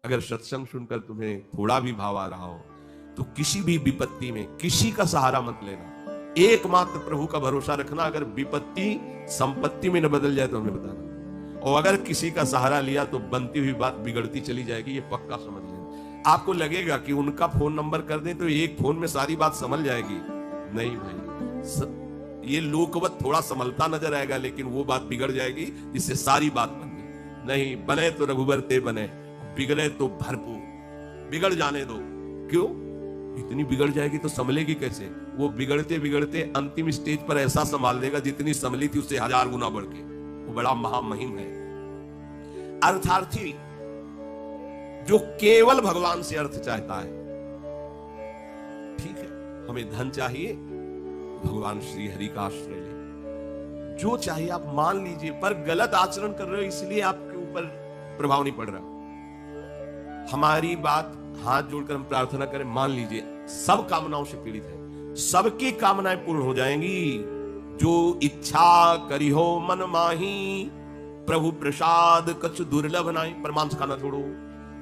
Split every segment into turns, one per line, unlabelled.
अगर सत्संग सुनकर तुम्हें थोड़ा भी भाव आ रहा हो तो किसी भी विपत्ति में किसी का सहारा मत लेना, एकमात्र प्रभु का भरोसा रखना। अगर विपत्ति संपत्ति में न बदल जाए तो हमें बताना, और अगर किसी का सहारा लिया तो बनती हुई बात बिगड़ती चली जाएगी, ये पक्का समझ लेना। आपको लगेगा कि उनका फोन नंबर कर दें तो एक फोन में सारी बात संभल जाएगी, नहीं भाई, ये लोकवत थोड़ा संभलता नजर आएगा, लेकिन वो बात बिगड़ जाएगी जिससे सारी बात बन गई। नहीं, बने तो रघुबर ते बने, बिगड़े तो भरपूर, बिगड़ जाने दो। क्यों? इतनी बिगड़ जाएगी तो संभलेगी कैसे? वो बिगड़ते बिगड़ते अंतिम स्टेज पर ऐसा संभाल देगा जितनी संभली थी उससे 1000 गुना बढ़ के। वो बड़ा महामहिम है। अर्थार्थी जो केवल भगवान से अर्थ चाहता है, ठीक है, हमें धन चाहिए, भगवान श्री हरि का आश्रय ले, जो चाहिए आप मान लीजिए, पर गलत आचरण कर रहे हो इसलिए आपके ऊपर प्रभाव नहीं पड़ रहा। हमारी बात हाथ जोड़कर हम प्रार्थना करें, मान लीजिए सब कामनाओं से पीड़ित है, सबकी कामनाएं पूर्ण हो जाएंगी। जो इच्छा करी हो मन माही, प्रभु प्रसाद कछु दुर्लभ नाई। पर मांस खाना छोड़ो,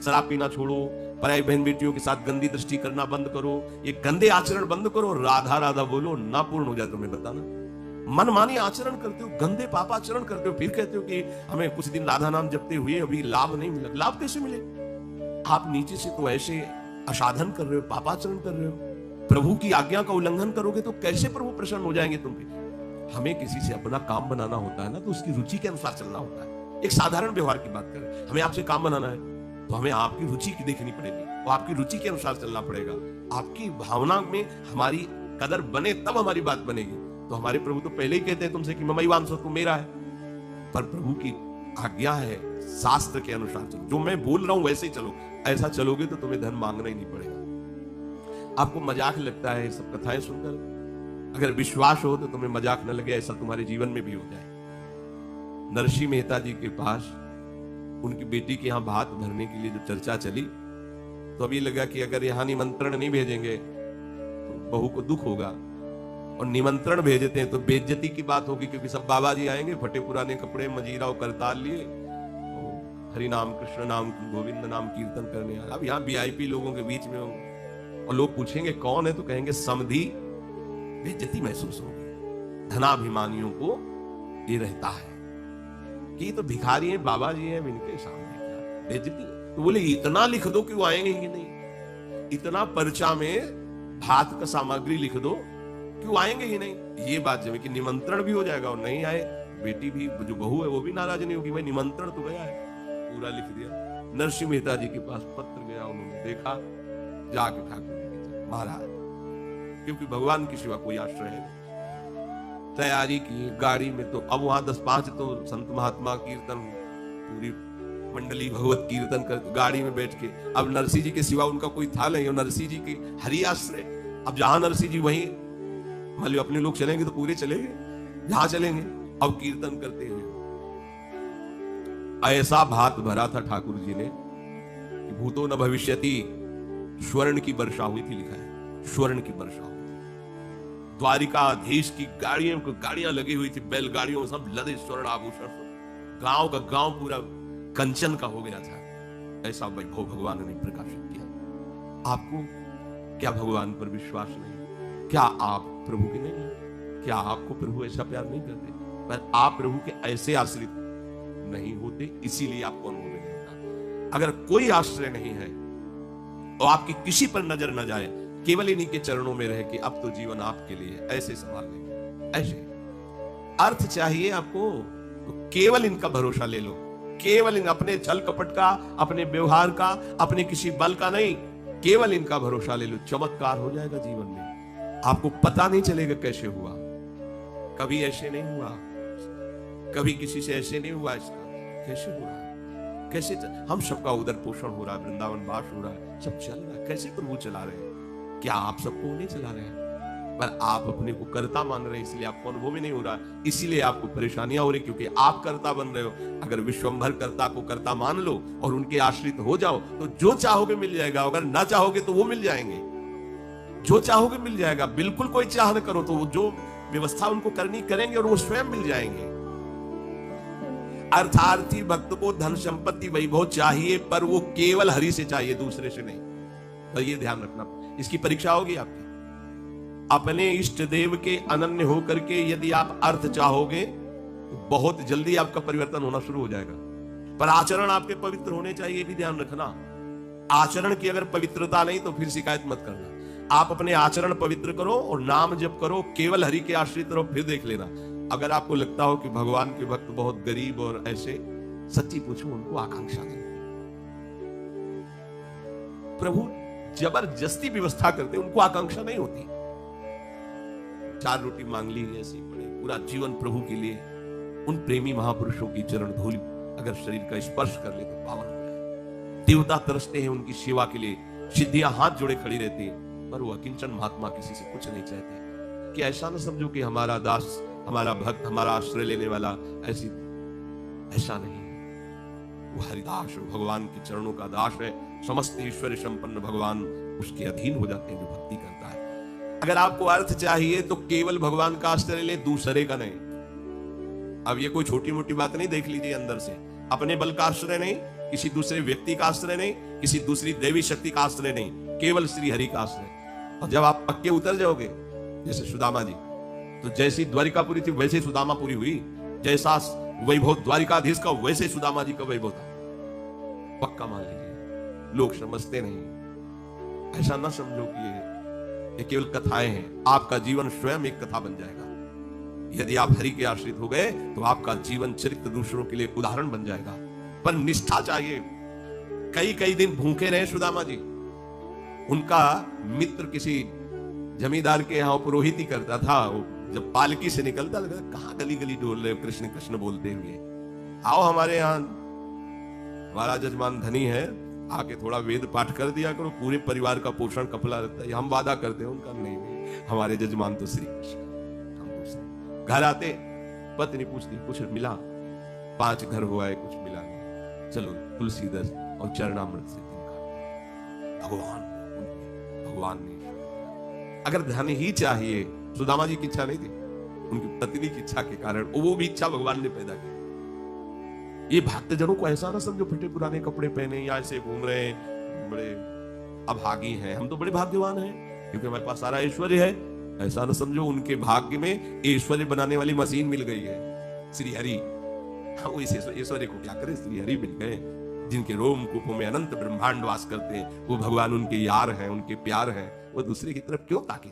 शराब पीना छोड़ो, पराई बहन बेटियों के साथ गंदी दृष्टि करना बंद करो, ये गंदे आचरण बंद करो, राधा राधा बोलो, ना पूर्ण हो जाए तो मैं बताना। मनमानी आचरण करते हो, गंदे पापाचरण करते हो, फिर कहते हो कि हमें कुछ दिन राधा नाम जपते हुए अभी लाभ नहीं मिला। लाभ कैसे मिले? आप नीचे से तो ऐसे असाधन कर रहे हो, पापाचरण कर रहे हो, प्रभु की आज्ञा का उल्लंघन करोगे तो कैसे प्रभु प्रसन्न हो जाएंगे तुम पे? हमें किसी से अपना काम बनाना होता है ना, तो उसकी रुचि के अनुसार चलना होता है। एक साधारण व्यवहार की बात करें, हमें आपसे काम बनाना है तो हमें आपकी रुचि की देखनी पड़ेगी, और आपकी रुचि के अनुसार चलना पड़ेगा। आपकी भावना में हमारी कदर बने तब हमारी बात बनेगी। तो हमारे प्रभु तो पहले ही कहते हैं तुमसे कि ममई वांसो, तू मेरा है। पर प्रभु की आज्ञा है, शास्त्र के अनुसार चलो, जो मैं बोल रहा हूं वैसे ही चलो। ऐसा चलोगे तो तुम्हें धन मांगना ही नहीं पड़ेगा। आपको मजाक लगता है सब कथाएं सुनकर? अगर विश्वास हो तो तुम्हें मजाक न लगे, ऐसा तुम्हारे जीवन में भी हो जाए। नरसिंह मेहता जी के पास उनकी बेटी के यहां भात भरने के लिए जो चर्चा चली, तो अभी लगा कि अगर यहां निमंत्रण नहीं भेजेंगे तो बहू को दुख होगा, और निमंत्रण भेजते हैं तो बेइज्जती की बात होगी, क्योंकि सब बाबा जी आएंगे फटे पुराने कपड़े, मजीरा और करताल लिए, हरि नाम कृष्ण नाम गोविंद नाम कीर्तन करने आए। अब यहाँ वीआईपी लोगों के बीच में होंगे और लोग पूछेंगे कौन है, तो कहेंगे समधी। बेइज्जती महसूस होगी। धनाभिमानियों को ये रहता है कि ये तो भिखारी हैं, बाबा जी हैं, इनके सामने क्या बेइज्जती। तो बोले इतना लिख दो कि वो आएंगे ही नहीं, इतना पर्चा में भात का सामग्री लिख दो कि वो आएंगे ही नहीं। ये बात जब कि निमंत्रण भी हो जाएगा और नहीं आए, बेटी भी जो बहू है वो भी नाराज नहीं होगी, भाई निमंत्रण तो गया है, पूरा लिख दिया। नरसिंह मेहता जी के पास पत्र गया, उन्होंने देखा, जाके ठाकुर जी के महाराज, क्योंकि भगवान की सिवा कोई आश्रय है नहीं। तैयारी की गाड़ी में, तो अब वहां 10-5 तो संत महात्मा कीर्तन, पूरी मंडली भगवत कीर्तन कर, गाड़ी में बैठ के। अब नरसिंह जी के सिवा उनका कोई था नहीं, और नरसिंह जी की हरि आश्रय। अब जहां नरसिंह जी वहीं, मान लो अपने लोग चलेंगे तो पूरे चलेंगे, जहां चलेंगे। अब कीर्तन करते हुए ऐसा भात भरा था ठाकुर जी ने कि भूतो न भविष्यति, स्वर्ण की वर्षा हुई थी, लिखा है स्वर्ण की वर्षा हुई थी। द्वारिकाधीश की गाड़ियां लगी हुई थी, बैलगाड़ियों में सब लदे स्वर्ण आभूषण, गांव का गांव पूरा कंचन का हो गया था। ऐसा वैभव भगवान ने प्रकाशित किया। आपको क्या भगवान पर विश्वास नहीं? क्या आप प्रभु के नहीं हैं? क्या आपको प्रभु ऐसा प्यार नहीं करते? पर आप प्रभु के ऐसे आश्रित नहीं होते, इसीलिए आपको अनुभव नहीं होता। अगर कोई आश्रय नहीं है और आपकी किसी पर नजर न जाए, केवल इन्हीं के चरणों में रहे कि अब तो जीवन आपके लिए, ऐसे संभाल लेंगे। ऐसे अर्थ चाहिए आपको तो केवल इनका भरोसा ले लो, केवल इन अपने छल कपट का, अपने व्यवहार का, अपने किसी बल का नहीं, केवल इनका भरोसा ले लो। चमत्कार हो जाएगा जीवन में, आपको पता नहीं चलेगा कैसे हुआ। कभी ऐसे नहीं हुआ, कभी किसी से ऐसे नहीं हुआ, इसका कैसे हो रहा है? कैसे हम सबका उधर पोषण हो रहा है, वृंदावन वास हो रहा है, सब चल रहा है। कैसे प्रभु चला रहे हैं? क्या आप सबको नहीं चला रहे हैं? पर आप अपने को कर्ता मान रहे हैं, इसलिए आपको अनुभव ही नहीं हो रहा, इसीलिए आपको परेशानियां हो रही, क्योंकि आप कर्ता बन रहे हो। अगर विश्वंभर कर्ता को कर्ता मान लो और उनके आश्रित हो जाओ तो जो चाहोगे मिल जाएगा, अगर ना चाहोगे तो वो मिल जाएंगे। जो चाहोगे मिल जाएगा, बिल्कुल कोई चाह न करो तो जो व्यवस्था उनको करनी करेंगे और वो स्वयं मिल जाएंगे। अर्थार्थी भक्त को धन संपत्ति वैभव चाहिए, पर वो केवल हरि से चाहिए, दूसरे से नहीं। तो ये ध्यान रखना, इसकी परीक्षा होगी आपकी। अपने इष्ट देव के अनन्य होकर के यदि आप अर्थ चाहोगे तो बहुत जल्दी आपका परिवर्तन होना शुरू हो जाएगा। पर आचरण आपके पवित्र होने चाहिए, ये भी ध्यान रखना। आचरण की अगर पवित्रता नहीं तो फिर शिकायत मत करना। आप अपने आचरण पवित्र करो और नाम जप करो, केवल हरि के आश्रित रहो, फिर देख लेना। अगर आपको लगता हो कि भगवान के भक्त बहुत गरीब और ऐसे, सच्ची पूछो, उनको आकांक्षा नहीं। प्रभु जबरदस्ती व्यवस्था करते, उनको आकांक्षा नहीं होती। 4 रोटी मांग ली ऐसी पड़े, पूरा जीवन प्रभु के लिए। उन प्रेमी महापुरुषों की चरण धूल अगर शरीर का स्पर्श कर ले तो पावन हो जाए। देवता तरसते हैं उनकी सेवा के लिए, सिद्धियां हाथ जोड़े खड़ी रहती हैं, पर वो अकिंचन महात्मा किसी से कुछ नहीं चाहते। कि ऐसा ना समझो कि हमारा दास, हमारा भक्त, हमारा आश्रय लेने वाला ऐसा नहीं। वो हरिदास और भगवान के चरणों का दास है। समस्त ईश्वर संपन्न भगवान उसके अधीन हो जाते हैं जो भक्ति करता है। अगर आपको अर्थ चाहिए तो केवल भगवान का आश्रय ले, दूसरे का नहीं। अब ये कोई छोटी मोटी बात नहीं, देख लीजिए अंदर से। अपने बल का आश्रय नहीं, किसी दूसरे व्यक्ति का आश्रय नहीं, किसी दूसरी देवी शक्ति का आश्रय नहीं, केवल श्री हरि का आश्रय। और जब आप पक्के उतर जाओगे, जैसे सुदामा जी, तो जैसी द्वारिकापुरी थी वैसे सुदामापुरी हुई। जैसा वैभव द्वारिकाधीश का वैसे सुदामा जी का वैभव था। पक्का मान लीजिए। लोग समझते नहीं, ऐसा ना समझो कि ये केवल कथाएं हैं। आपका जीवन स्वयं एक कथा बन जाएगा। यदि आप हरि के आश्रित हो गए तो आपका जीवन चरित्र दूसरों के लिए उदाहरण बन जाएगा। पर निष्ठा चाहिए। कई कई दिन भूखे रहे सुदामा जी। उनका मित्र किसी जमींदार के यहाँ पुरोहित ही करता था। जब पालकी से निकलता लगा, कहाँ गली गली डोल रहे कृष्ण कृष्ण बोलते हुए, आओ हमारे यहाँ, हमारा जजमान धनी है, आके थोड़ा वेद पाठ कर दिया करो, पूरे परिवार का पोषण कपला रहता है। हम वादा करते हैं उनका, नहीं, हमारे जजमान तो श्री कृष्ण। घर आते पत्नी पूछती, कुछ मिला? 5 घर हुआ है, कुछ मिला नहीं। चलो तुलसीदास और चरणामृत से तिनका। भगवान ने अगर धन ही चाहिए, सुदामा जी की इच्छा नहीं थी, उनकी पत्नी की इच्छा के कारण वो भी इच्छा भगवान ने पैदा की। ये भक्त जनों को ऐसा ना समझो फटे पुराने कपड़े पहने या ऐसे घूम रहे हैं, बड़े अभागी हैं। हम तो बड़े भाग्यवान हैं क्योंकि हमारे पास सारा ऐश्वर्य है। ऐसा ना समझो उनके भाग्य में ऐश्वर्य बनाने वाली मशीन मिल गई है, श्री हरि। वो इस ऐश्वर्य को क्या करे, श्री हरि मिल गए, जिनके रोम कूपों में अनंत ब्रह्मांड वास करते हैं। वो भगवान उनके यार हैं, उनके प्यार हैं। वो दूसरे की तरफ क्यों ताकेंगे?